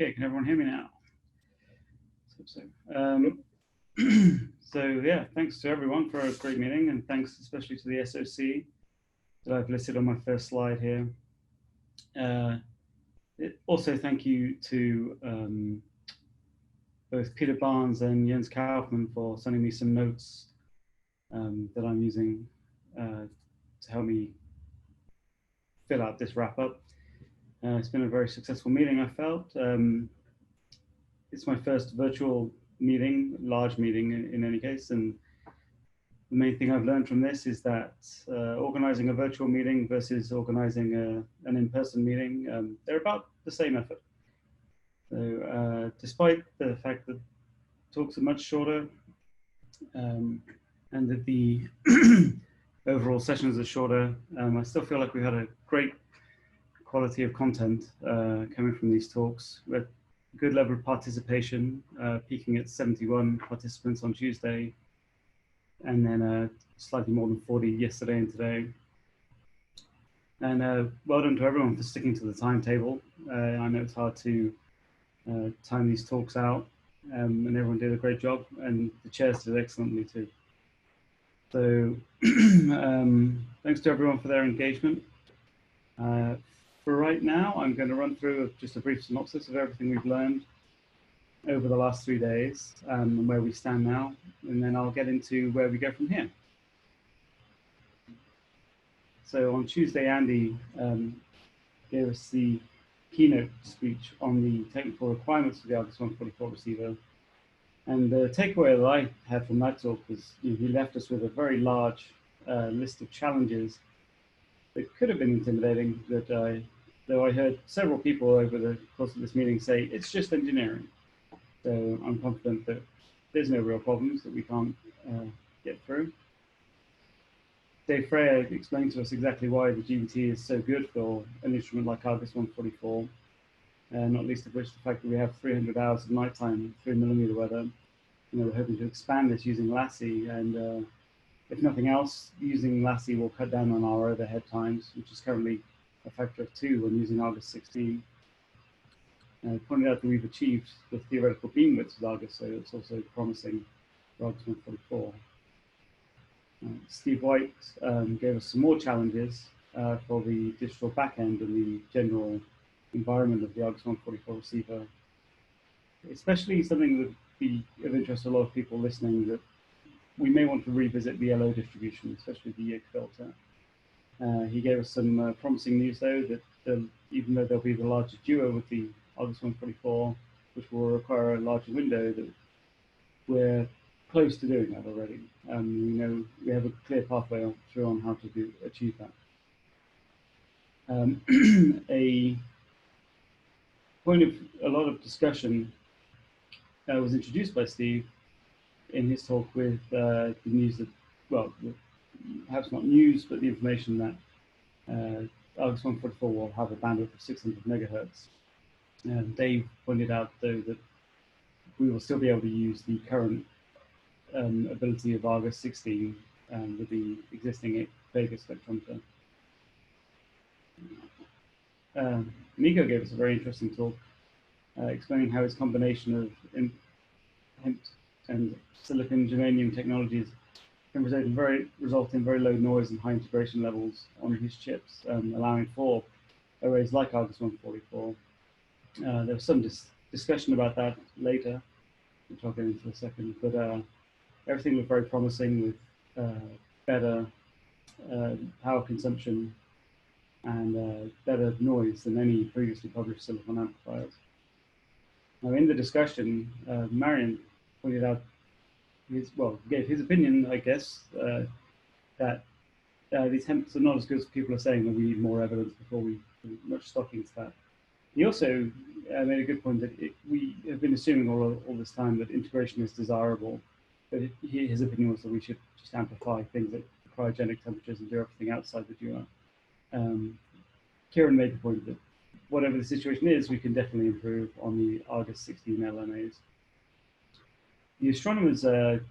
Okay, can everyone hear me now? So yeah, thanks to everyone for a great meeting, and thanks especially to the SOC that I've listed on my first slide here. Also, thank you to both Peter Barnes and Jens Kaufman for sending me some notes that I'm using to help me fill out this wrap up. It's been a very successful meeting, I felt. It's my first virtual meeting, large meeting in any case, and the main thing I've learned from this is that organizing a virtual meeting versus organizing an in-person meeting, they're about the same effort. So despite the fact that talks are much shorter and that the overall sessions are shorter, I still feel like we had a great quality of content coming from these talks. We had good level of participation, peaking at 71 participants on Tuesday, and then slightly more than 40 yesterday and today. And well done to everyone for sticking to the timetable. I know it's hard to time these talks out, and everyone did a great job, and the chairs did excellently too. So thanks to everyone for their engagement. For right now, I'm going to run through just a brief synopsis of everything we've learned over the last 3 days and where we stand now, and then I'll get into where we go from here. So on Tuesday, Andy gave us the keynote speech on the technical requirements for the Argus 144 receiver. And the takeaway that I had from that talk was he left us with a very large list of challenges that could have been intimidating, though I heard several people over the course of this meeting say, it's just engineering. So I'm confident that there's no real problems that we can't get through. Dave Freya explained to us exactly why the GBT is so good for an instrument like Argus 144, not least of which the fact that we have 300 hours of nighttime, 3mm weather. We're hoping to expand this using Lassie, and if nothing else, using Lassie will cut down on our overhead times, which is currently a factor of 2 when using Argus 16. Pointed out that we've achieved the theoretical beam widths with Argus, so it's also promising for Argus 144. Steve White gave us some more challenges for the digital backend and the general environment of the Argus 144 receiver, especially something that would be of interest to a lot of people listening, that we may want to revisit the LO distribution, especially the Yick filter. He gave us some promising news, though, that even though there'll be the larger duo with the Argus 144, which will require a larger window, that we're close to doing that already. We know we have a clear pathway through on how to achieve that. A point of a lot of discussion was introduced by Steve in his talk with the news that, well, perhaps not news, but the information that Argus 144 will have a bandwidth of 600 megahertz. Dave pointed out, though, that we will still be able to use the current ability of Argus 16 with the existing Vega spectrometer. Nico gave us a very interesting talk explaining how his combination of hemp and silicon germanium technologies can result in very low noise and high integration levels on his chips, allowing for arrays like Argus 144. There was some discussion about that later, which I'll get into in a second, but everything looked very promising with better power consumption and better noise than any previously published silicon amplifiers. Now, in the discussion, Marian pointed out gave his opinion, I guess, that these hemps are not as good as people are saying, that we need more evidence before we put much stock into that. He also made a good point that we have been assuming all this time that integration is desirable, but his opinion was that we should just amplify things at cryogenic temperatures and do everything outside the duo. Kieran made the point that whatever the situation is, we can definitely improve on the Argus 16 LNAs. The astronomers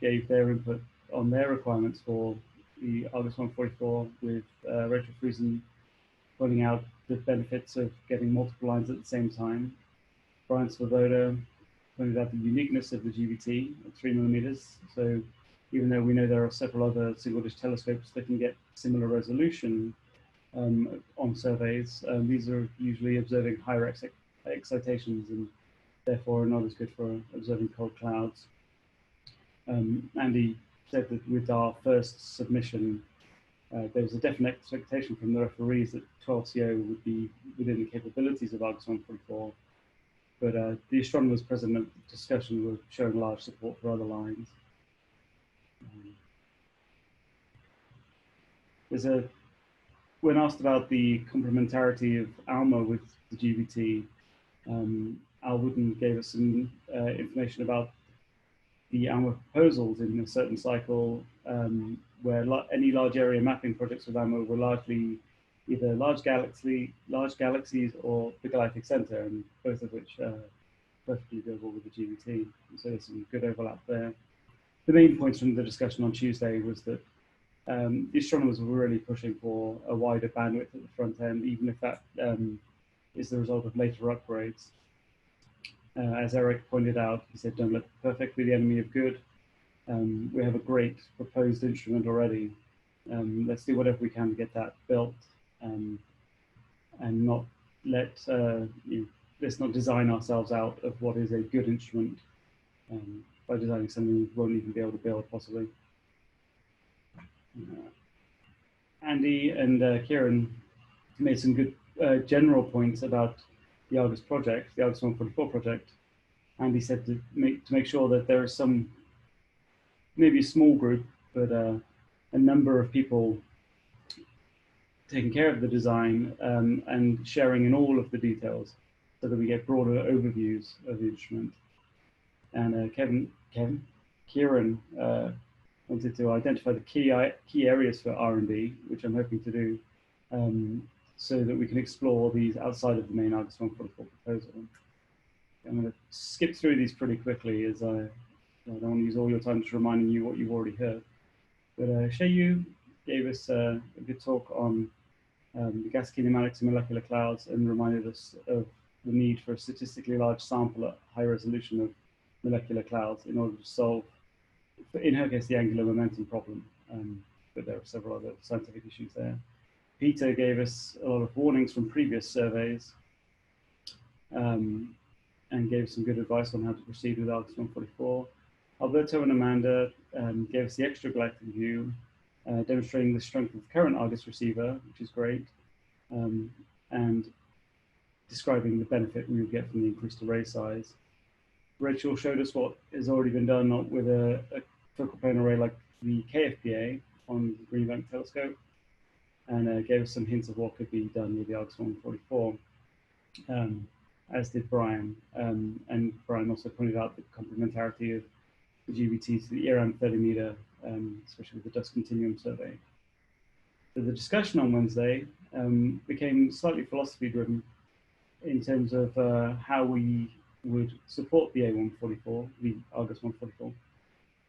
gave their input on their requirements for the Argus 144 with Rachel Friesen pointing out the benefits of getting multiple lines at the same time. Brian Svoboda pointed out the uniqueness of the GBT at 3mm. So even though we know there are several other single-dish telescopes that can get similar resolution on surveys, these are usually observing higher excitations and therefore are not as good for observing cold clouds. Andy said that with our first submission, there was a definite expectation from the referees that 12CO would be within the capabilities of Argus 144, but the astronomers present at the discussion were showing large support for other lines. When asked about the complementarity of ALMA with the GBT, Al Wooden gave us some information about the ALMA proposals in a certain cycle, where any large area mapping projects with ALMA were largely either large galaxies or the galactic center, and both of which are perfectly doable with the GBT. So there's some good overlap there. The main points from the discussion on Tuesday was that the astronomers were really pushing for a wider bandwidth at the front end, even if that is the result of later upgrades. As Eric pointed out, he said, don't let perfect be the enemy of good. We have a great proposed instrument already. Let's do whatever we can to get that built, and not let's not design ourselves out of what is a good instrument by designing something we won't even be able to build, possibly. Andy and Kieran made some good general points about the Argus project, the Argus 144 project. Andy said to make sure that there is some, maybe a small group, but a number of people taking care of the design and sharing in all of the details so that we get broader overviews of the instrument. And Kieran wanted to identify the key areas for R&D, which I'm hoping to do, so that we can explore these outside of the main Argus 144 proposal. I'm going to skip through these pretty quickly, as I don't want to use all your time just reminding you what you've already heard. But Sheyu gave us a good talk on the gas kinematics and molecular clouds, and reminded us of the need for a statistically large sample at high resolution of molecular clouds in order to solve, in her case, the angular momentum problem. But there are several other scientific issues there. Peter gave us a lot of warnings from previous surveys, and gave some good advice on how to proceed with Argus 144. Alberto and Amanda gave us the extragalactic view, demonstrating the strength of the current Argus receiver, which is great, and describing the benefit we would get from the increased array size. Rachel showed us what has already been done with a focal plane array like the KFPA on the Green Bank telescope, and gave us some hints of what could be done with the Argus 144, as did Brian. And Brian also pointed out the complementarity of the GBT to the around 30 meter, especially with the dust continuum survey. So the discussion on Wednesday became slightly philosophy driven in terms of how we would support the A144, the Argus 144,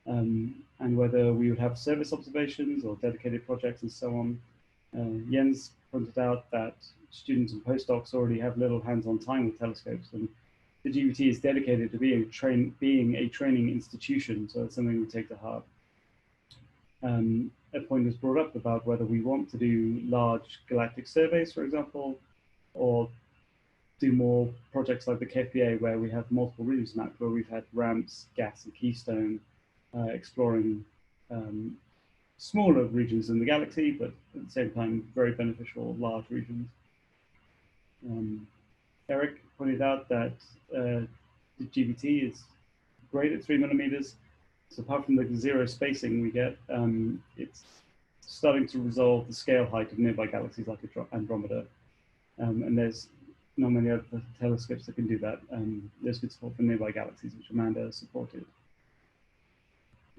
and whether we would have service observations or dedicated projects and so on. Jens pointed out that students and postdocs already have little hands-on time with telescopes, and the GBT is dedicated to being a training institution, so it's something we take to heart. A point was brought up about whether we want to do large galactic surveys, for example, or do more projects like the KPA, where we have multiple regions mapped, where we've had ramps, gas, and keystone, exploring smaller regions in the galaxy, but at the same time, very beneficial large regions. Eric pointed out that the GBT is great at 3 millimeters. So apart from the zero spacing we get, it's starting to resolve the scale height of nearby galaxies like Andromeda. And there's not many other telescopes that can do that. There's good support for nearby galaxies, which Amanda supported.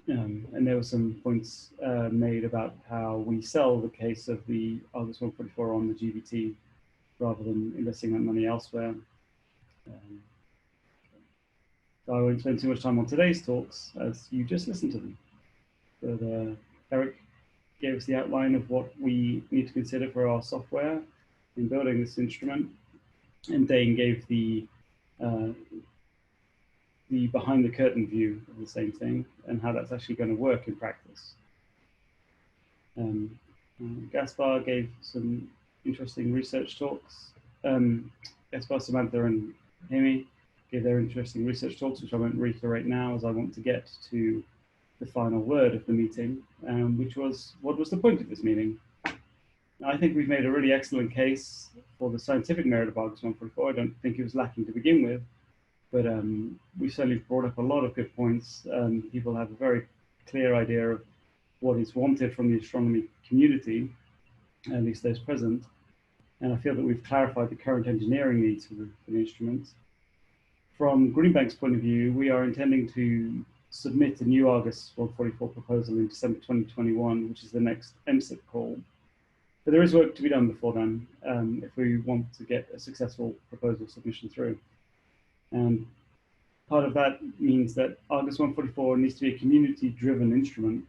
And there were some points made about how we sell the case of the Argus 144 on the GBT rather than investing that money elsewhere. So I won't spend too much time on today's talks, as you just listened to them. But Eric gave us the outline of what we need to consider for our software in building this instrument, and Dane gave the the behind the curtain view of the same thing and how that's actually going to work in practice. Gaspar gave some interesting research talks. Gaspar, Samantha, and Amy gave their interesting research talks, which I won't reiterate now, as I want to get to the final word of the meeting, which was, what was the point of this meeting? I think we've made a really excellent case for the scientific merit of Argus 144. I don't think it was lacking to begin with, but we certainly brought up a lot of good points. People have a very clear idea of what is wanted from the astronomy community, at least those present. And I feel that we've clarified the current engineering needs for the instrument. From Greenbank's point of view, we are intending to submit a new Argus 144 proposal in December 2021, which is the next MSIP call. But there is work to be done before then, if we want to get a successful proposal submission through. And part of that means that Argus 144 needs to be a community-driven instrument,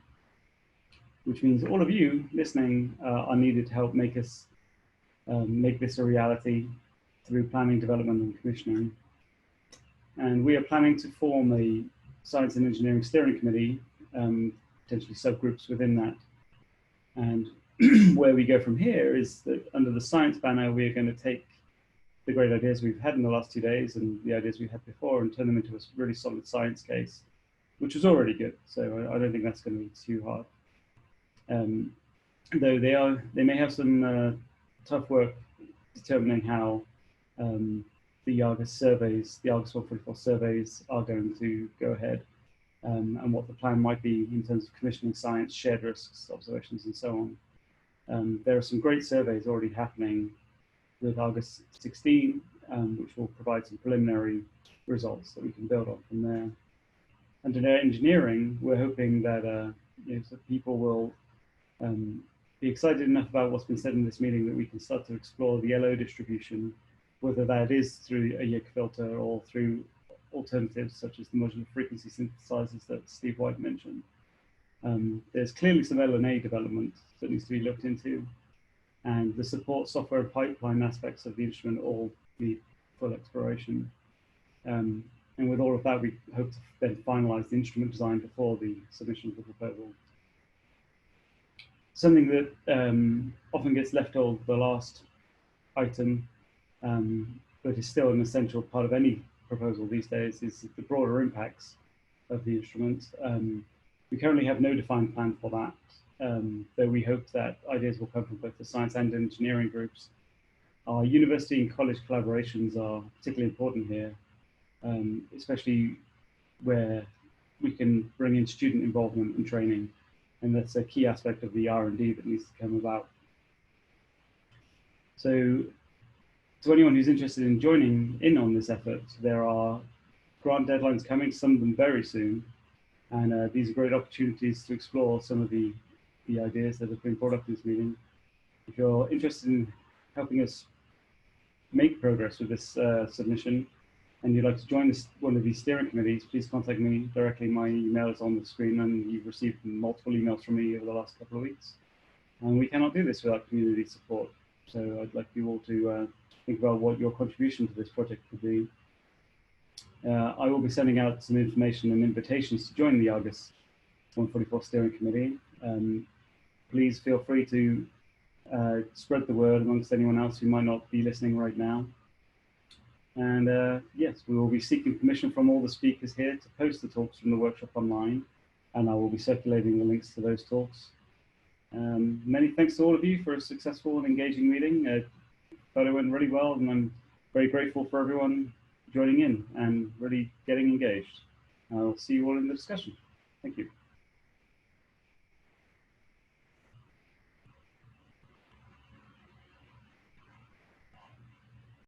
which means all of you listening are needed to help make us make this a reality through planning, development, and commissioning. And we are planning to form a Science and Engineering Steering Committee, potentially subgroups within that. And where we go from here is that under the science banner, we are going to take the great ideas we've had in the last 2 days and the ideas we had before and turn them into a really solid science case, which was already good. So I don't think that's going to be too hard. Though they may have some tough work determining how the Argus surveys, the Argus 144 surveys are going to go ahead, and what the plan might be in terms of commissioning science, shared risks, observations, and so on. There are some great surveys already happening with Argus 16, which will provide some preliminary results that we can build on from there. And in engineering, we're hoping that so people will be excited enough about what's been said in this meeting that we can start to explore the LO distribution, whether that is through a YIC filter or through alternatives such as the modular frequency synthesizers that Steve White mentioned. There's clearly some LNA development that needs to be looked into, and the support software pipeline aspects of the instrument all need full exploration. And with all of that, we hope to then finalize the instrument design before the submission of the proposal. Something that often gets left over the last item, but is still an essential part of any proposal these days, is the broader impacts of the instrument. We currently have no defined plan for that, though we hope that ideas will come from both the science and engineering groups. Our university and college collaborations are particularly important here, especially where we can bring in student involvement and training, and that's a key aspect of the R&D that needs to come about. So to anyone who's interested in joining in on this effort, there are grant deadlines coming, some of them very soon, and these are great opportunities to explore some of the ideas that have been brought up in this meeting. If you're interested in helping us make progress with this submission, and you'd like to join one of these steering committees, please contact me directly. My email is on the screen, and you've received multiple emails from me over the last couple of weeks. And we cannot do this without community support. So I'd like you all to think about what your contribution to this project could be. I will be sending out some information and invitations to join the Argus 144 steering committee. Please feel free to spread the word amongst anyone else who might not be listening right now. And yes, we will be seeking permission from all the speakers here to post the talks from the workshop online, and I will be circulating the links to those talks. Many thanks to all of you for a successful and engaging meeting. I thought it went really well, and I'm very grateful for everyone joining in and really getting engaged. I'll see you all in the discussion. Thank you.